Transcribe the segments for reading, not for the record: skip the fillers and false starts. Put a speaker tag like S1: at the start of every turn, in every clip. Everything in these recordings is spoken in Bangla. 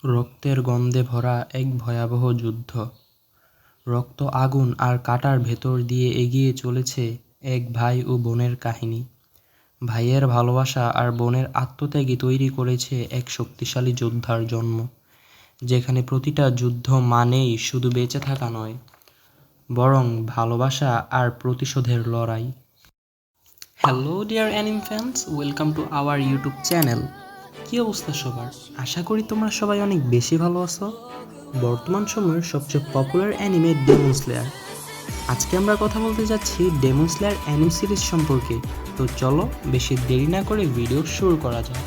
S1: রক্তের গন্ধে ভরা এক ভয়াবহ যুদ্ধ। রক্ত, আগুন আর কাঁটার ভেতর দিয়ে এগিয়ে চলেছে এক ভাই ও বোনের কাহিনী। ভাইয়ের ভালোবাসা আর বোনের আত্মত্যাগই তৈরি করেছে এক শক্তিশালী যোদ্ধার জন্ম, যেখানে প্রতিটা যুদ্ধ মানেই শুধু বেঁচে থাকা নয়, বরং ভালোবাসা আর প্রতিশোধের লড়াই। Hello dear anime fans, welcome to our YouTube channel. কী অবস্থা সবার? আশা করি তোমরা সবাই অনেক বেশি ভালো আছো। বর্তমান সময়ের সবচেয়ে পপুলার অ্যানিমে ডেমন স্লেয়ার। আজকে আমরা কথা বলতে যাচ্ছি ডেমন স্লেয়ার অ্যানিম সিরিজ সম্পর্কে। তো চলো বেশি দেরি না করে ভিডিও শুরু করা যাক।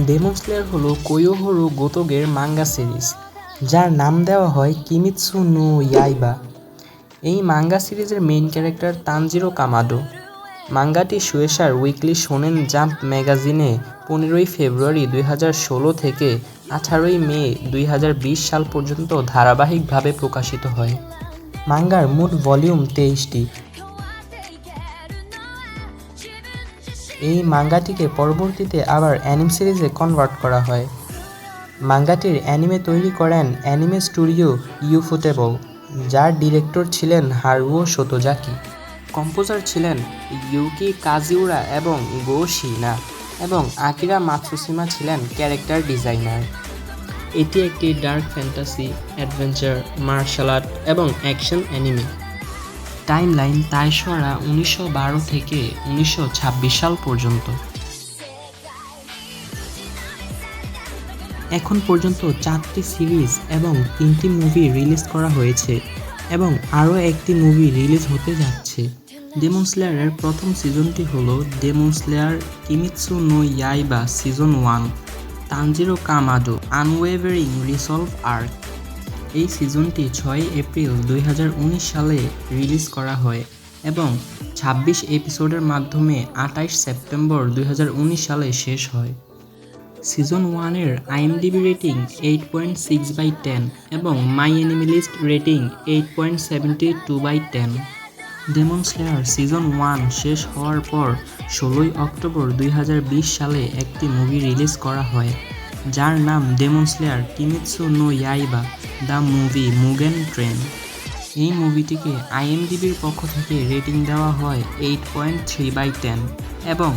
S1: ডেমন স্লেয়ার হলো কোয়োহোরো গোতোগের মাঙ্গা সিরিজ, যার নাম দেওয়া হয় কিমিৎসু নো ইয়াইবা। এই মাঙ্গা সিরিজের মেইন ক্যারেক্টার তানজিরো কামাডো। মাঙ্গাটি শুয়েশার উইকলি শোনেন জাম্প ম্যাগাজিনে 15ই ফেব্রুয়ারি 2016 থেকে 18ই মে 2020 সাল পর্যন্ত ধারাবাহিকভাবে প্রকাশিত হয়। মাঙ্গার মোট ভলিউম 23টি। এই মাঙ্গাটিকে পরবর্তীতে আবার অ্যানিম সিরিজে কনভার্ট করা হয়। মাঙ্গাটির অ্যানিমে তৈরি করেন অ্যানিমে স্টুডিও ইউফোটেবল, যার ডিরেক্টর ছিলেন হারুও সোতোজাকি। কম্পোজার ছিলেন ইউকি কাজিউরা এবং গো শিনা, এবং আকিরা মাতসুশিমা ছিলেন ক্যারেক্টার ডিজাইনার। এটি একটি dark fantasy, adventure, martial art এবং অ্যাকশন অ্যানিমে। টাইমলাইন তাইশরা 1912 থেকে 1926 সাল পর্যন্ত। এখন পর্যন্ত 4টি সিরিজ এবং 3টি মুভি রিলিজ করা হয়েছে, এবং আরও একটি মুভি রিলিজ হতে যাচ্ছে। ডেমন স্লেয়ারের প্রথম সিজনটি হল Demon Slayer Kimetsu no Yaiba season 1, Tanjiro Kamado unwavering resolve arc. এই সিজনটি 6 এপ্রিল 2019 সালে রিলিজ করা হয় এবং 26 এপিসোডের মাধ্যমে 28 সেপ্টেম্বর 2019 সালে শেষ হয়। সিজন 1-এর আইএমডিবি রেটিং 8.6/10 এবং My Anime List rating 8.72/10। Demon Slayer season 1 শেষ হওয়ার পর 16ই অক্টোবর 2020 সালে একটি মুভি রিলিজ করা হয়, যার নাম Demon Slayer Kimetsu no Yaiba the Movie Mugen Train. এই মুভিটিকে আইএমডিবির পক্ষ থেকে রেটিং দেওয়া হয় 8.3/10 এবং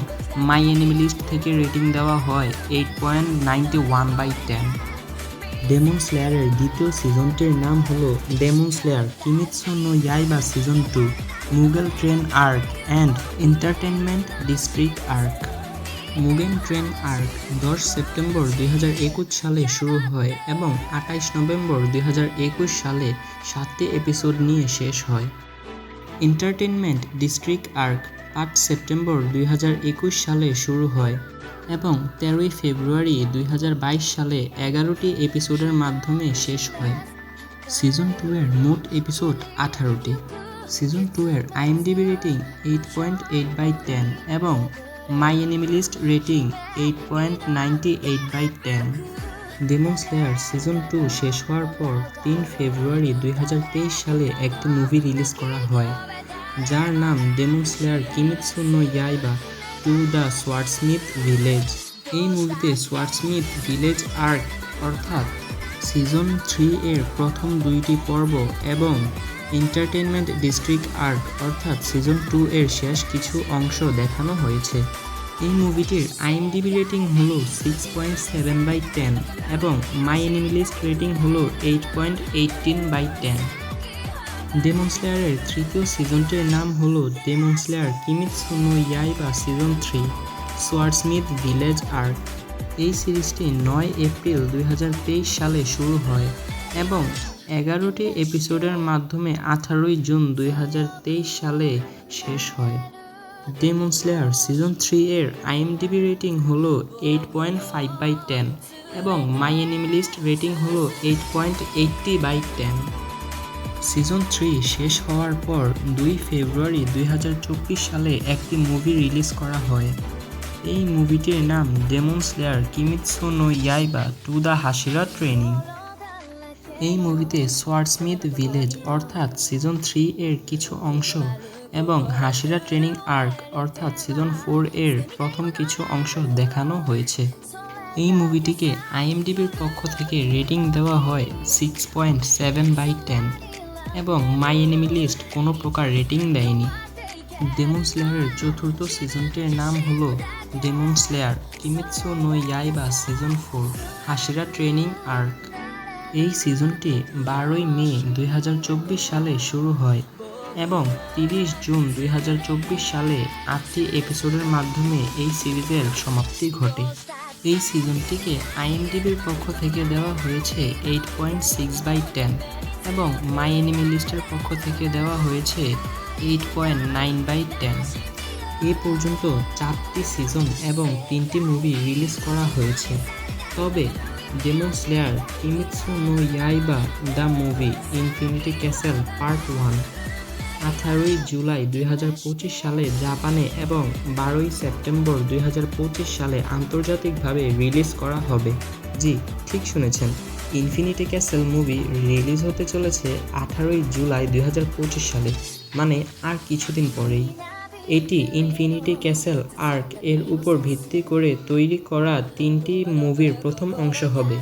S1: মাই অ্যানিমে লিস্ট থেকে রেটিং দেওয়া হয় 8.91/10। ডেমন স্লেয়ারের দ্বিতীয় সিজনটির নাম হলো Demon Slayer Kimetsu no Yaiba season 2, Mugen Train arc and Entertainment District arc. Mugen Train arc 10 September 2021 সালে শুরু হয় এবং 28 নভেম্বর 2021 সালে 7টি এপিসোড নিয়ে শেষ হয়। এন্টারটেনমেন্ট ডিস্ট্রিক্ট আর্ক 8 সেপ্টেম্বর 2021 সালে শুরু হয় এবং 13ই ফেব্রুয়ারি 2022 সালে 11টি এপিসোডের মাধ্যমে শেষ হয়। সিজন 2 এর মোট এপিসোড 18টি। সিজন 2 এর আইএমডিবি রেটিং 8.8/10 এবং My Anime List rating 8.98/10। Demon Slayer season 2 শেষ হওয়ার পর 3 ফেব্রুয়ারি 2023 সালে একটি মুভি রিলিজ করা হয়, যার নাম Demon Slayer Kimetsu no Yaiba to the Swordsmith Village. এই মুভিতে সোয়ার্ডস্মিথ ভিলেজ আর্ক অর্থাৎ সিজন 3 এর প্রথম 2টি পর্ব এবং এন্টারটেনমেন্ট ডিস্ট্রিক্ট আর্ক অর্থাৎ সিজন 2 এর শেষ কিছু অংশ দেখানো হয়েছে। এই মুভিটির আইএমডিবি রেটিং হলো 6.7/10 এবং মাই অ্যানিমে লিস্ট রেটিং হলো 8.18/10। ডেমন স্লেয়ারের তৃতীয় সিজনটির নাম হলো Demon Slayer Kimetsu no Yaiba season 3, Swordsmith Village arc. এই সিরিজটি 9 এপ্রিল 2023 সালে শুরু হয় এবং 11টি এপিসোডের মাধ্যমে 18ই জুন 2023 সালে শেষ হয়। ডেমন স্লেয়ার সিজন 3 এর আইএমডিবি রেটিং হলো 8.5/10 এবং মাই অ্যানিমে লিস্ট রেটিং হলো 8.80/10। সিজন 3 শেষ হওয়ার পর 2 ফেব্রুয়ারি 2024 সালে একটি মুভি রিলিজ করা হয়। এই মুভিটির নাম Demon Slayer Kimetsu no Yaiba to the Hashira Training. এই মুভিতে সোয়ার্ডস্মিথ ভিলেজ অর্থাৎ সিজন 3 এর কিছু অংশ এবং হাসিরা ট্রেনিং আর্ক অর্থাৎ সিজন 4 এর প্রথম কিছু অংশ দেখানো হয়েছে। এই মুভিটিকে আইএমডিবির পক্ষ থেকে রেটিং দেওয়া হয় 6.7/10 এবং মাই এনিমি লিস্ট কোনো প্রকার রেটিং দেয়নি। ডেমন স্লেয়ারের চতুর্থ সিজনটির নাম হলো Demon Slayer Kimetsu no Yaiba season 4 হাসিরা training arc. এই সিজনটি 12ই মে 2024 সালে শুরু হয় এবং 30 জুন 2024 সালে 8টি এপিসোডের মাধ্যমে এই সিরিজের সমাপ্তি ঘটে। এই সিজনটিকে আইএমডিবির পক্ষ থেকে দেওয়া হয়েছে 8.6/10 এবং মাই এনিমি লিস্টের পক্ষ থেকে দেওয়া হয়েছে 8.9/10। এ পর্যন্ত 4টি সিজন এবং 3টি মুভি রিলিজ করা হয়েছে। তবে Demon Slayer Kimetsu no Yaiba the Movie Infinity Castle Part 1 18ই জুলাই 2025 সালে জাপানে এবং 12ই সেপ্টেম্বর 2025 সালে আন্তর্জাতিকভাবে রিলিজ করা হবে। জি, ঠিক শুনেছেন, ইনফিনিটি ক্যাসেল মুভি রিলিজ হতে চলেছে 18ই জুলাই 2025 সালে, মানে আর কিছুদিন পরেই। এটি ইনফিনিটি ক্যাসেল আর্ক এর উপর ভিত্তি করে তৈরি করা 3টি মুভির প্রথম অংশ হবে।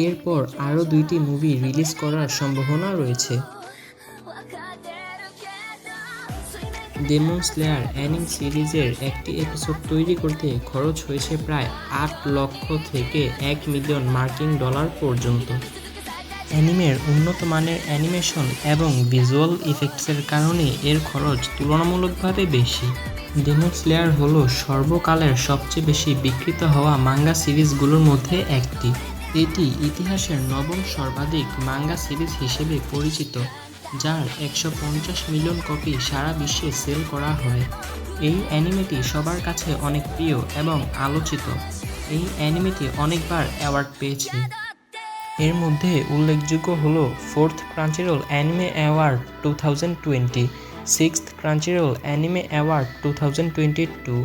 S1: এরপর আরও 2টি মুভি রিলিজ করার সম্ভাবনা রয়েছে। ডেমন স্লেয়ার অ্যানিমে সিরিজের একটি এপিসোড তৈরি করতে খরচ হয়েছে প্রায় 8 লক্ষ থেকে 1 মিলিয়ন মার্কিন ডলার পর্যন্ত। অ্যানিমের উন্নত মানের অ্যানিমেশন এবং ভিজুয়াল ইফেক্টসের কারণে এর খরচ তুলনামূলকভাবে বেশি। ডেমন স্লেয়ার হলো সর্বকালের সবচেয়ে বেশি বিক্রিত হওয়া মাঙ্গা সিরিজগুলোর মধ্যে একটি। এটি ইতিহাসের 9ম সর্বাধিক মাঙ্গা সিরিজ হিসেবে পরিচিত, যার 150 মিলিয়ন কপি সারা বিশ্বে সেল করা হয়। এই অ্যানিমেটি সবার কাছে অনেক প্রিয় এবং আলোচিত। এই অ্যানিমেটি অনেকবার অ্যাওয়ার্ড পেয়েছে। এর মধ্যে উল্লেখযোগ্য হলো 4th Crunchyroll Anime Award 2020, 6th Crunchyroll Anime Award 2022,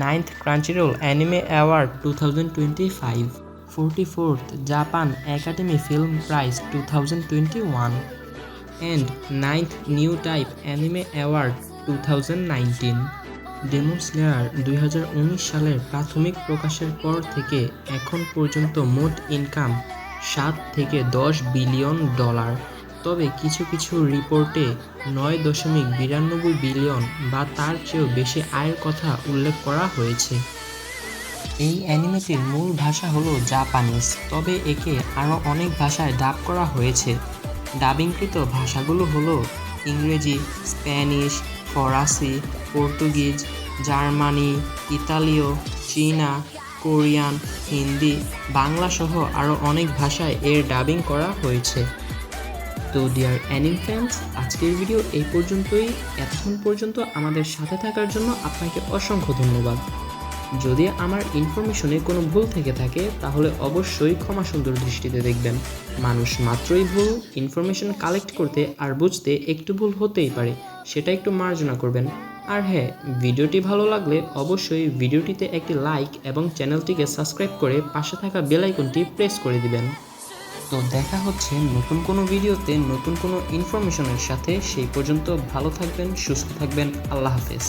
S1: 9th Crunchyroll Anime Award 2025, 44th Japan Academy Film Prize 2021 and 9th New Type Anime Award 2019। Demon Slayer 2019 সালের প্রাথমিক প্রকাশের পর থেকে এখন পর্যন্ত মোট ইনকাম 7 থেকে 10 বিলিয়ন ডলার। তবে কিছু কিছু রিপোর্টে 9.92 বিলিয়ন বা তার চেয়েও বেশি আয়ের কথা উল্লেখ করা হয়েছে। এই অ্যানিমেটির মূল ভাষা হলো জাপানিজ, তবে একে আরও অনেক ভাষায় ডাব করা হয়েছে। ডাবিংকৃত ভাষাগুলো হলো ইংরেজি, স্প্যানিশ, ফরাসি, পর্তুগিজ, জার্মানি, ইতালীয়, চীনা, কোরিয়ান, হিন্দি, বাংলা সহ আরও অনেক ভাষায় এর ডাবিং করা হয়েছে। তো ডিয়ার অ্যানিম ফ্যান্স, আজকের ভিডিও এই পর্যন্তই। এতক্ষণ পর্যন্ত আমাদের সাথে থাকার জন্য আপনাকে অসংখ্য ধন্যবাদ। যদি আমার ইনফরমেশনে কোনো ভুল থেকে থাকে তাহলে অবশ্যই ক্ষমা সুন্দর দৃষ্টিতে দেখবেন। মানুষ মাত্রই ভুল, ইনফরমেশন কালেক্ট করতে আর বুঝতে একটু ভুল হতেই পারে, সেটা একটু মার্জনা করবেন। আর হ্যাঁ, ভিডিওটি ভালো লাগলে অবশ্যই ভিডিওটিতে একটি লাইক এবং চ্যানেলটিকে সাবস্ক্রাইব করে পাশে থাকা বেল আইকনটি প্রেস করে দিবেন। তো দেখা হচ্ছে নতুন কোনো ভিডিওতে নতুন কোনো ইনফরমেশনের সাথে। সেই পর্যন্ত ভালো থাকবেন, সুস্থ থাকবেন। আল্লাহ হাফেজ।